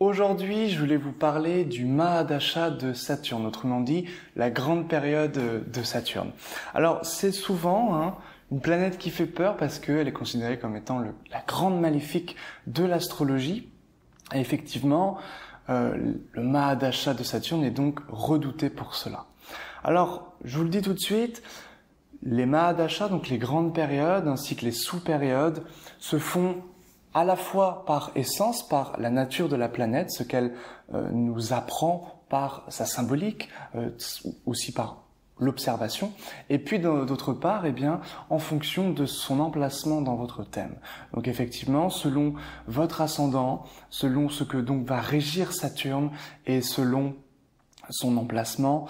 Aujourd'hui, je voulais vous parler du Mahadasha de Saturne, autrement dit, la grande période de Saturne. Alors, c'est souvent une planète qui fait peur parce qu'elle est considérée comme étant la grande maléfique de l'astrologie. Et effectivement, le Mahadasha de Saturne est donc redouté pour cela. Alors, je vous le dis tout de suite, les Mahadashas, donc les grandes périodes ainsi que les sous-périodes, se font à la fois par essence, par la nature de la planète, ce qu'elle nous apprend par sa symbolique, aussi par l'observation, et puis d'autre part, en fonction de son emplacement dans votre thème. Donc effectivement, selon votre ascendant, selon ce que donc va régir Saturne et selon son emplacement,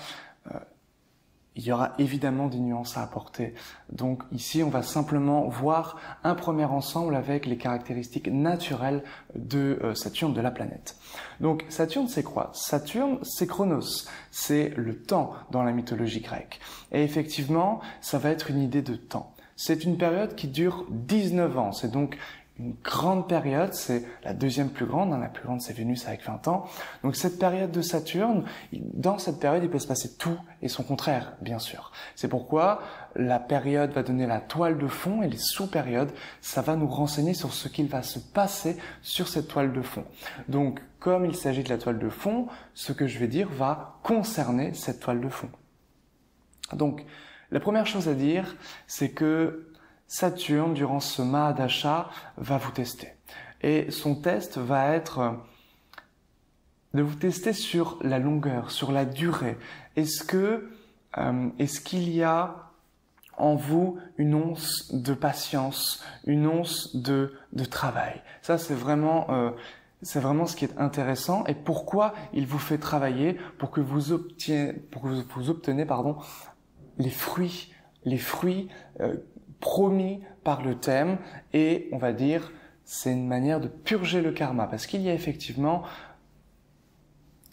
il y aura évidemment des nuances à apporter. Donc ici, on va simplement voir un premier ensemble avec les caractéristiques naturelles de Saturne, de la planète. Donc Saturne, c'est quoi? Saturne, c'est Chronos, c'est le temps dans la mythologie grecque. Et effectivement, ça va être une idée de temps. C'est une période qui dure 19 ans, c'est donc une grande période, c'est la deuxième plus grande, la plus grande c'est Vénus avec 20 ans. Donc cette période de Saturne, dans cette période il peut se passer tout et son contraire, bien sûr. C'est pourquoi la période va donner la toile de fond et les sous-périodes, ça va nous renseigner sur ce qu'il va se passer sur cette toile de fond. Donc comme il s'agit de la toile de fond, ce que je vais dire va concerner cette toile de fond. Donc la première chose à dire, c'est que Saturne, durant ce Mahadasha, va vous tester. Et son test va être de vous tester sur la longueur, sur la durée. Est-ce qu'il y a en vous une once de patience, une once de travail? Ça, c'est vraiment ce qui est intéressant. Et pourquoi il vous fait travailler pour que vous obteniez les fruits promis par le thème, et on va dire c'est une manière de purger le karma, parce qu'il y a effectivement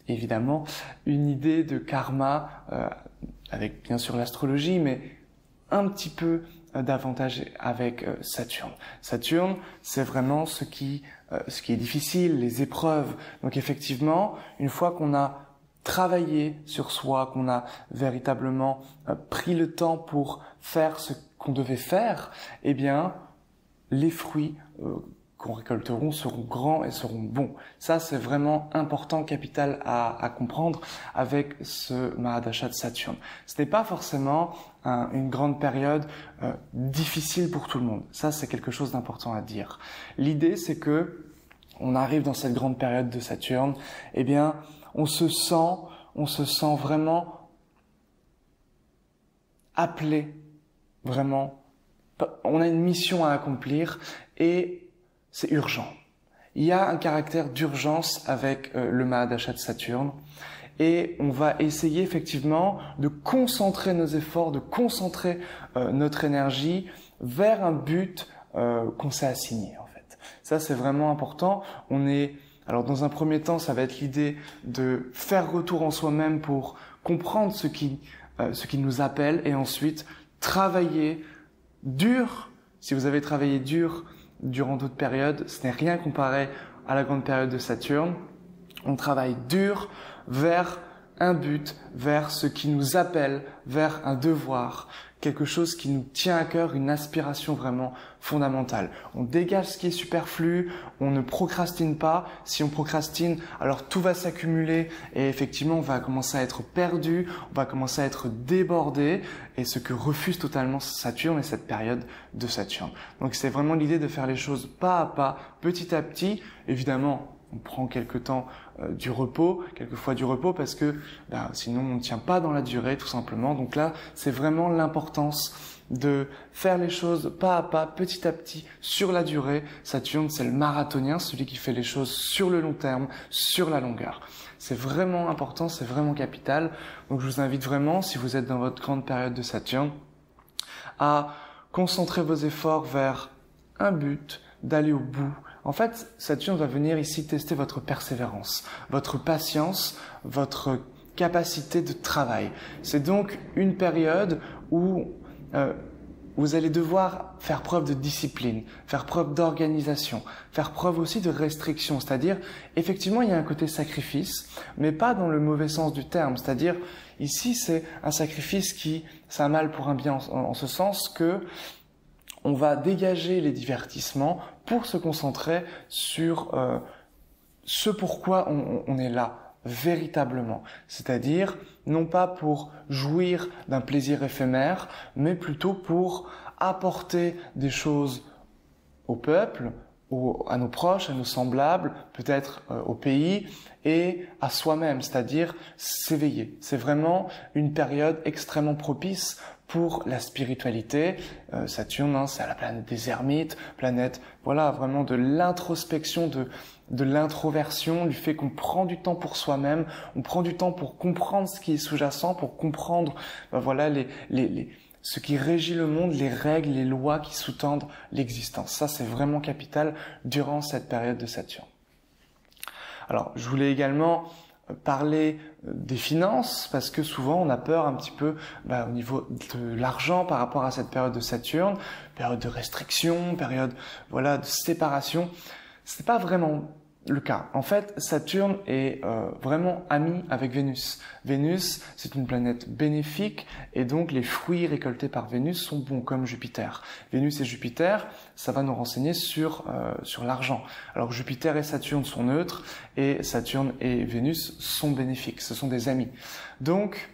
évidemment une idée de karma avec bien sûr l'astrologie, mais un petit peu davantage avec Saturne. Saturne, c'est vraiment ce qui est difficile, les épreuves. Donc effectivement, une fois qu'on a travaillé sur soi, qu'on a véritablement pris le temps pour faire ce qu'on devait faire, eh bien, les fruits qu'on récolteront seront grands et seront bons. Ça, c'est vraiment important, capital à comprendre avec ce Mahadasha de Saturne. Ce n'est pas forcément une grande période difficile pour tout le monde. Ça, c'est quelque chose d'important à dire. L'idée, c'est que on arrive dans cette grande période de Saturne, eh bien, on se sent vraiment appelé, vraiment. On a une mission à accomplir et c'est urgent. Il y a un caractère d'urgence avec le Mahadasha de Saturne et on va essayer effectivement de concentrer nos efforts, de concentrer notre énergie vers un but qu'on s'est assigné en fait. Ça, c'est vraiment important. Alors dans un premier temps, ça va être l'idée de faire retour en soi-même pour comprendre ce qui nous appelle, et ensuite travailler dur. Si vous avez travaillé dur durant d'autres périodes, ce n'est rien comparé à la grande période de Saturne. On travaille dur vers un but, vers ce qui nous appelle, vers un devoir, quelque chose qui nous tient à cœur, une aspiration vraiment fondamentale. On dégage ce qui est superflu, on ne procrastine pas. Si on procrastine, alors tout va s'accumuler et effectivement on va commencer à être perdu, on va commencer à être débordé, et ce que refuse totalement Saturne et cette période de Saturne. Donc c'est vraiment l'idée de faire les choses pas à pas, petit à petit. Évidemment, on prend quelquefois du repos parce que sinon on ne tient pas dans la durée tout simplement. Donc là, c'est vraiment l'importance de faire les choses pas à pas, petit à petit, sur la durée. Saturne, c'est le marathonien, celui qui fait les choses sur le long terme, sur la longueur. C'est vraiment important, c'est vraiment capital. Donc je vous invite vraiment, si vous êtes dans votre grande période de Saturne, à concentrer vos efforts vers un but, d'aller au bout. En fait, Saturne va venir ici tester votre persévérance, votre patience, votre capacité de travail. C'est donc une période où vous allez devoir faire preuve de discipline, faire preuve d'organisation, faire preuve aussi de restriction, c'est-à-dire, effectivement, il y a un côté sacrifice, mais pas dans le mauvais sens du terme, c'est-à-dire, ici, c'est un sacrifice c'est un mal pour un bien en ce sens que on va dégager les divertissements pour se concentrer sur ce pourquoi on est là, véritablement. C'est-à-dire, non pas pour jouir d'un plaisir éphémère, mais plutôt pour apporter des choses au peuple, à nos proches, à nos semblables, peut-être au pays et à soi-même, c'est-à-dire s'éveiller. C'est vraiment une période extrêmement propice pour la spiritualité. Saturne, c'est la planète des ermites, planète, voilà, vraiment de l'introspection, de l'introversion, du fait qu'on prend du temps pour soi-même, on prend du temps pour comprendre ce qui est sous-jacent, pour comprendre, voilà, ce qui régit le monde, les règles, les lois qui sous-tendent l'existence. Ça, c'est vraiment capital durant cette période de Saturne. Alors, je voulais également parler des finances, parce que souvent on a peur un petit peu au niveau de l'argent par rapport à cette période de Saturne, période de restriction, période voilà de séparation. C'est pas vraiment le cas. En fait, Saturne est vraiment ami avec Vénus. Vénus, c'est une planète bénéfique et donc les fruits récoltés par Vénus sont bons comme Jupiter. Vénus et Jupiter, ça va nous renseigner sur l'argent. Alors Jupiter et Saturne sont neutres et Saturne et Vénus sont bénéfiques. Ce sont des amis. Donc,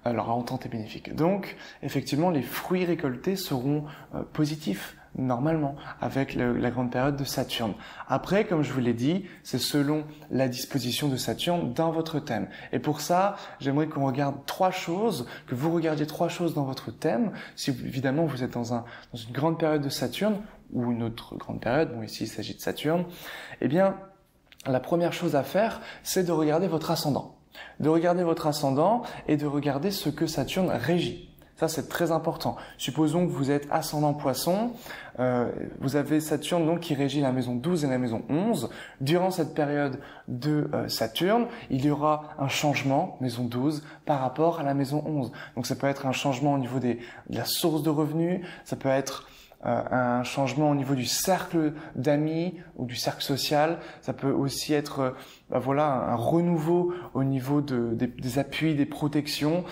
leur entente est bénéfique. Donc, effectivement, les fruits récoltés seront positifs. Normalement, avec la grande période de Saturne. Après, comme je vous l'ai dit, c'est selon la disposition de Saturne dans votre thème. Et pour ça, j'aimerais qu'on regarde trois choses, que vous regardiez trois choses dans votre thème. Si évidemment vous êtes dans une grande période de Saturne, ou une autre grande période, bon ici il s'agit de Saturne, eh bien, la première chose à faire, c'est de regarder votre ascendant. De regarder votre ascendant et de regarder ce que Saturne régit. Ça, c'est très important. Supposons que vous êtes ascendant Poisson, vous avez Saturne donc qui régit la maison 12 et la maison 11. Durant cette période de Saturne, il y aura un changement, maison 12, par rapport à la maison 11. Donc ça peut être un changement au niveau de la source de revenus, ça peut être un changement au niveau du cercle d'amis ou du cercle social. Ça peut aussi être voilà, un renouveau au niveau des appuis, des protections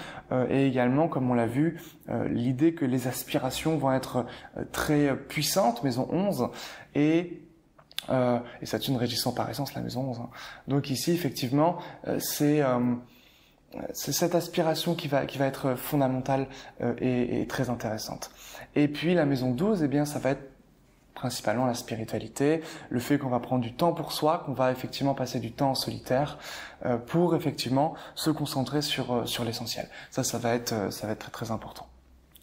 et également, comme on l'a vu, l'idée que les aspirations vont être très puissantes, maison 11, et Saturne régissant par essence la maison 11. Hein. Donc ici, effectivement, c'est cette aspiration qui va être fondamentale et très intéressante. Et puis la maison 12, eh bien, ça va être principalement la spiritualité, le fait qu'on va prendre du temps pour soi, qu'on va effectivement passer du temps en solitaire pour effectivement se concentrer sur l'essentiel. Ça va être très très important.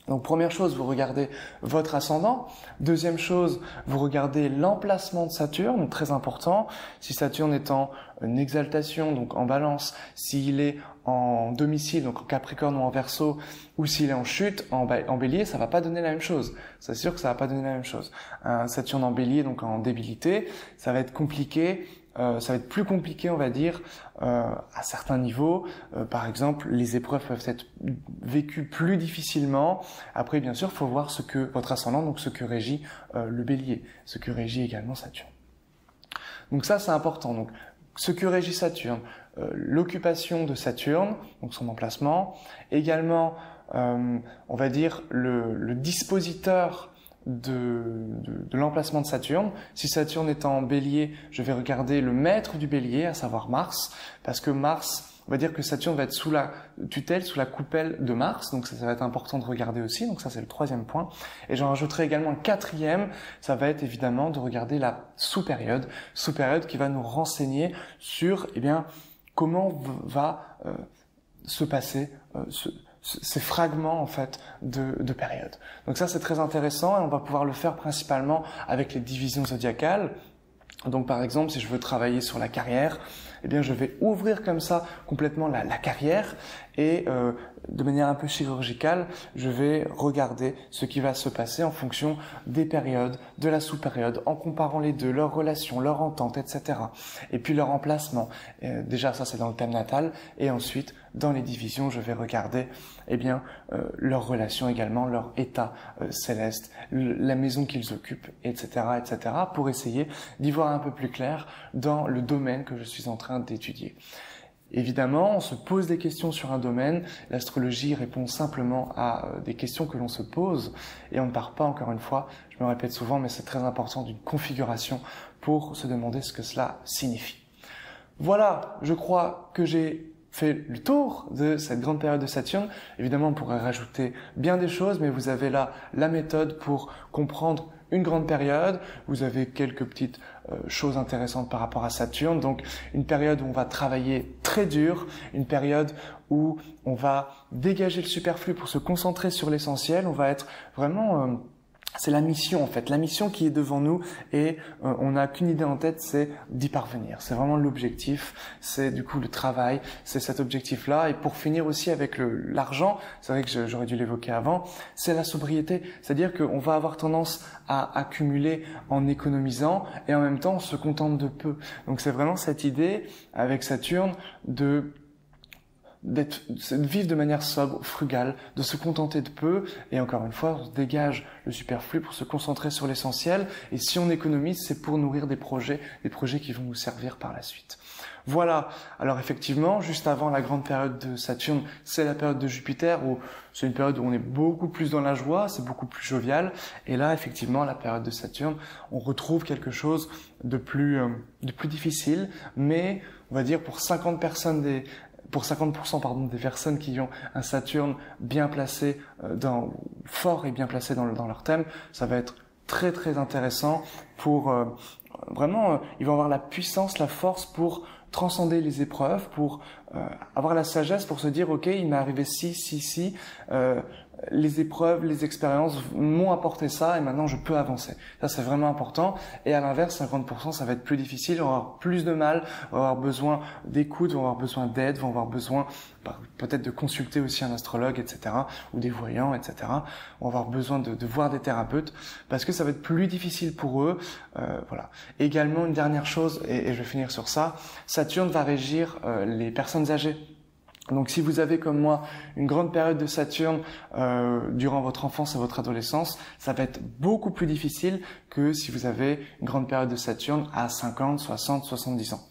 Donc première chose, vous regardez votre ascendant. Deuxième chose, vous regardez l'emplacement de Saturne, donc très important. Si Saturne est en exaltation, donc en balance, s'il est en domicile, donc en Capricorne ou en Verseau, ou s'il est en chute, en Bélier, ça va pas donner la même chose. C'est sûr que ça va pas donner la même chose. Un Saturne en Bélier, donc en débilité, ça va être compliqué. Ça va être plus compliqué, on va dire, à certains niveaux. Par exemple, les épreuves peuvent être vécues plus difficilement. Après, bien sûr, il faut voir ce que votre ascendant, donc ce que régit le Bélier, ce que régit également Saturne. Donc ça, c'est important. Donc, ce que régit Saturne, l'occupation de Saturne, donc son emplacement, également, on va dire, le dispositeur de l'emplacement de Saturne. Si Saturne est en Bélier, je vais regarder le maître du Bélier, à savoir Mars, parce que Mars, on va dire que Saturne va être sous la tutelle, sous la coupelle de Mars, donc ça va être important de regarder aussi, donc ça c'est le troisième point. Et j'en rajouterai également un quatrième, ça va être évidemment de regarder la sous-période qui va nous renseigner sur, eh bien, comment va se passer ces fragments en fait de périodes. Donc ça c'est très intéressant et on va pouvoir le faire principalement avec les divisions zodiacales. Donc par exemple, si je veux travailler sur la carrière, eh bien je vais ouvrir comme ça complètement la carrière et de manière un peu chirurgicale, je vais regarder ce qui va se passer en fonction des périodes, de la sous-période, en comparant les deux, leurs relations, leur entente, etc. Et puis leur emplacement. Déjà ça c'est dans le thème natal et ensuite dans les divisions, je vais regarder leurs relations également, leur état céleste, la maison qu'ils occupent, etc., etc., pour essayer d'y voir un peu plus clair dans le domaine que je suis en train d'étudier. Évidemment, on se pose des questions sur un domaine, l'astrologie répond simplement à des questions que l'on se pose et on ne part pas, encore une fois, je me répète souvent, mais c'est très important, d'une configuration pour se demander ce que cela signifie. Voilà, je crois que j'ai fait le tour de cette grande période de Saturne. Évidemment, on pourrait rajouter bien des choses, mais vous avez là la méthode pour comprendre une grande période. Vous avez quelques petites choses intéressantes par rapport à Saturne. Donc, une période où on va travailler très dur, une période où on va dégager le superflu pour se concentrer sur l'essentiel. On va être vraiment... c'est la mission en fait, la mission qui est devant nous et on n'a qu'une idée en tête, c'est d'y parvenir. C'est vraiment l'objectif, c'est du coup le travail, c'est cet objectif-là. Et pour finir aussi avec l'argent, c'est vrai que j'aurais dû l'évoquer avant, c'est la sobriété. C'est-à-dire qu'on va avoir tendance à accumuler en économisant et en même temps on se contente de peu. Donc c'est vraiment cette idée avec Saturne de vivre de manière sobre, frugale, de se contenter de peu, et encore une fois, on dégage le superflu pour se concentrer sur l'essentiel, et si on économise, c'est pour nourrir des projets qui vont nous servir par la suite. Voilà, alors effectivement, juste avant la grande période de Saturne, c'est la période de Jupiter, où c'est une période où on est beaucoup plus dans la joie, c'est beaucoup plus jovial, et là, effectivement, la période de Saturne, on retrouve quelque chose de plus difficile, mais on va dire pour 50% des personnes qui ont un Saturne bien placé, fort et bien placé dans leur thème, ça va être très très intéressant pour vraiment, ils vont avoir la puissance, la force pour transcender les épreuves, pour avoir la sagesse pour se dire ok, il m'est arrivé ci, les épreuves, les expériences m'ont apporté ça et maintenant je peux avancer. Ça c'est vraiment important. Et à l'inverse, 50%, ça va être plus difficile, on va avoir plus de mal, on va avoir besoin d'écoute, on va avoir besoin d'aide, on va avoir besoin peut-être de consulter aussi un astrologue, etc. ou des voyants, etc. On va avoir besoin de voir des thérapeutes parce que ça va être plus difficile pour eux. Voilà. Également, une dernière chose, et je vais finir sur ça, Saturne va régir les personnes âgées. Donc si vous avez comme moi une grande période de Saturne durant votre enfance et votre adolescence, ça va être beaucoup plus difficile que si vous avez une grande période de Saturne à 50, 60, 70 ans.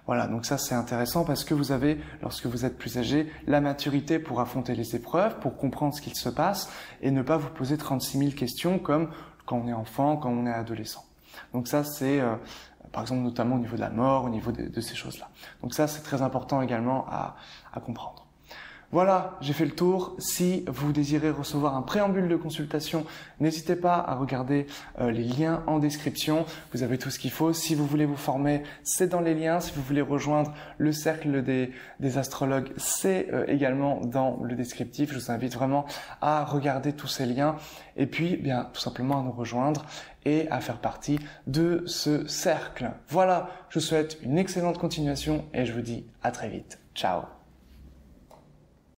Voilà, donc ça c'est intéressant parce que vous avez, lorsque vous êtes plus âgé, la maturité pour affronter les épreuves, pour comprendre ce qu'il se passe et ne pas vous poser 36 000 questions comme quand on est enfant, quand on est adolescent. Donc ça c'est... par exemple, notamment au niveau de la mort, au niveau de ces choses-là. Donc ça, c'est très important également à comprendre. Voilà, j'ai fait le tour. Si vous désirez recevoir un préambule de consultation, n'hésitez pas à regarder les liens en description. Vous avez tout ce qu'il faut. Si vous voulez vous former, c'est dans les liens. Si vous voulez rejoindre le cercle des astrologues, c'est également dans le descriptif. Je vous invite vraiment à regarder tous ces liens et puis bien tout simplement à nous rejoindre et à faire partie de ce cercle. Voilà, je vous souhaite une excellente continuation et je vous dis à très vite. Ciao.